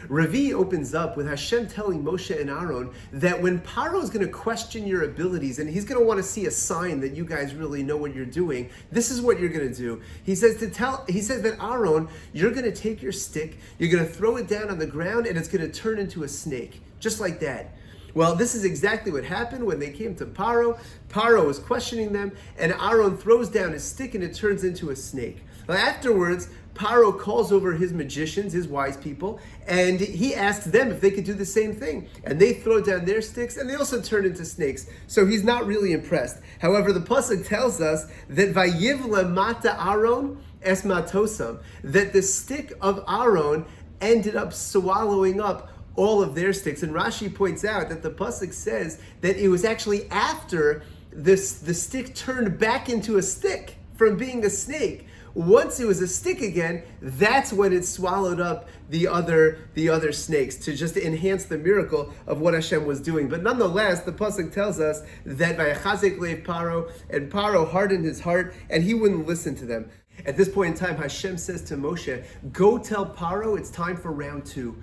Rabbi opens up with Hashem telling Moshe and Aaron that when Paro is going to question your abilities and he's going to want to see a sign that you guys really know what you're doing, this is what you're going to do. He says that Aaron, you're going to take your stick, you're going to throw it down on the ground, and it's going to turn into a snake, just like that. Well, this is exactly what happened when they came to Paro. Paro was questioning them, and Aaron throws down his stick and it turns into a snake. Well, afterwards, Paro calls over his magicians, his wise people, and he asks them if they could do the same thing. And they throw down their sticks, and they also turn into snakes. So he's not really impressed. However, the pasuk tells us that Vayivla mata Aaron es matosam, that the stick of Aaron ended up swallowing up all of their sticks. And Rashi points out that the pasuk says that it was actually after the stick turned back into a stick from being a snake. Once it was a stick again, that's when it swallowed up the other snakes, to just enhance the miracle of what Hashem was doing. But nonetheless, the pasuk tells us that Vayachazek leiv Paro, and Paro hardened his heart, and he wouldn't listen to them. At this point in time, Hashem says to Moshe, go tell Paro it's time for round 2.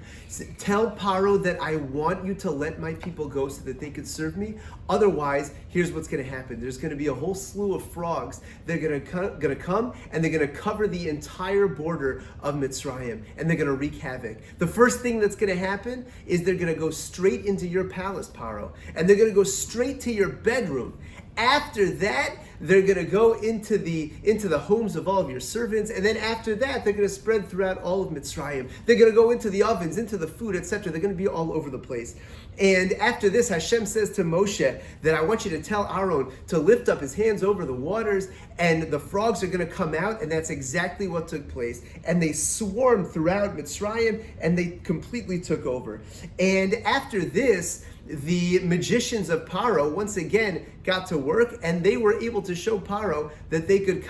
Tell Paro that I want you to let my people go so that they could serve me. Otherwise, here's what's going to happen. There's going to be a whole slew of frogs. They're going to come and they're going to cover the entire border of Mitzrayim, and they're going to wreak havoc. The first thing that's going to happen is they're going to go straight into your palace, Paro, and they're going to go straight to your bedroom. After that, they're going to go into the homes of all of your servants, and then after that, they're going to spread throughout all of Mitzrayim. They're going to go into the ovens, into the food, etc. They're going to be all over the place. And after this, Hashem says to Moshe that I want you to tell Aaron to lift up his hands over the waters, and the frogs are going to come out, and that's exactly what took place. And they swarmed throughout Mitzrayim, and they completely took over. And after this, the magicians of Paro once again got to work, and they were able to show Paro that they could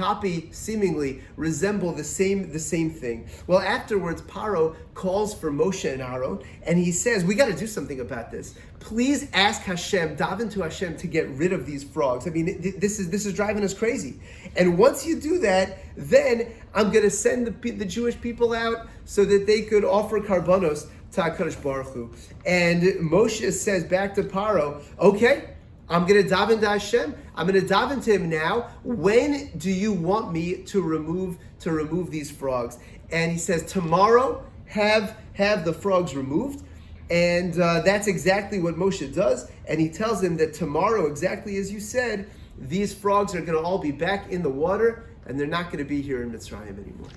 seemingly resemble the same thing. Well, afterwards, Paro calls for Moshe and Aaron, and he says, we got to do something about this. Please ask Hashem, daven to Hashem to get rid of these frogs. I mean, this is driving us crazy. And once you do that, then I'm going to send the Jewish people out so that they could offer karbanos to HaKadosh Baruch Hu. And Moshe says back to Paro, okay, I'm going to daven to Hashem. I'm going to daven to him now. When do you want me to remove these frogs? And he says, tomorrow, have the frogs removed. And that's exactly what Moshe does. And he tells him that tomorrow, exactly as you said, these frogs are going to all be back in the water, and they're not going to be here in Mitzrayim anymore.